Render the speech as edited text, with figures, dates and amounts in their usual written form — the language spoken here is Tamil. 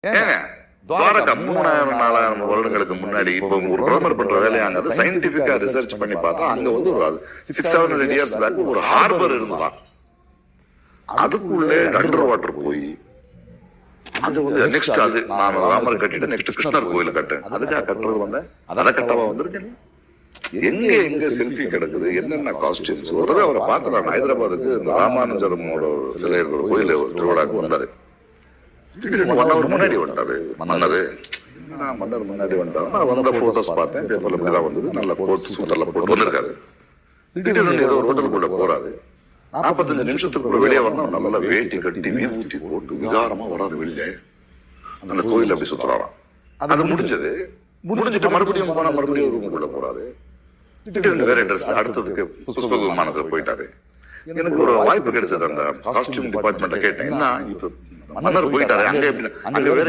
ஏங்க துவாரகா 3000 4000 வருடங்களுக்கு முன்னாடி இப்ப ஒரு பிரதமர் பண்ற வேலையை அங்க சயின்டிபிக்கா ரிசர்ச் பண்ணி பார்த்தா அங்க வந்து ஒரு 600-700 இயர்ஸ் பேக் ஒரு ஹார்பர் இருந்துதான். அதுக்குள்ளே அண்டர் வாட்டர் போய் அது வந்து நெக்ஸ்ட் அது நான் ராமர் கட்டிட்டு நெக்ஸ்ட் கிருஷ்ணர் கோயில கட்டேன். அதுக்காக கட்டுறது வந்தேன். அதை கட்டவா வந்திருக்கேன். எங்க செல்ஃபி கிடக்குது, என்னென்ன காஸ்டியூம்ஸ். ஒரு அவரை பார்த்துறாங்க ஹைதராபாத்துக்கு இந்த ராமானுஜரமோட சிலை இருக்கிற கோயில் திருவிழாக்கு வந்தாரு. 1 hour முன்னாடி வந்துட்டாரு மன்னர். மன்னர் முன்னாடி வந்துட்டாரு. நான் வந்த போட்டோஸ் பார்த்தேன். பேப்பர்ல இப்படிதான் வந்தது. நல்ல கோட் சூட் எல்லாம் போட்டு வந்திருக்காரு. திடீர்னு ஏதோ ஒரு ஹோட்டலுக்குள்ள போறாரு. 45 நிமிஷத்துக்குள்ள வெளியே வரணும். நல்லா வேட்டி கட்டி மீன் ஊத்தி போட்டு விகாரமா வராது வெளியே. அந்த கோயில் அப்படி சுத்துறாராம். அது முடிஞ்சிட்டு மறுபடியும் போனா மறுபடியும் ரூமுக்குள்ள போறாரு. திடீர்னு வேற ட்ரெஸ் அடுத்ததுக்கு புஷ்பக விமானத்துல போயிட்டாரு. எனக்கு ஒரு வாய்ப்பு கிடைச்சது. அந்த காஸ்டியூம் டிபார்ட்மெண்ட்ட கேட்டேன், என்ன இப்ப மன்னர் போயிட்டாரு அங்க வேற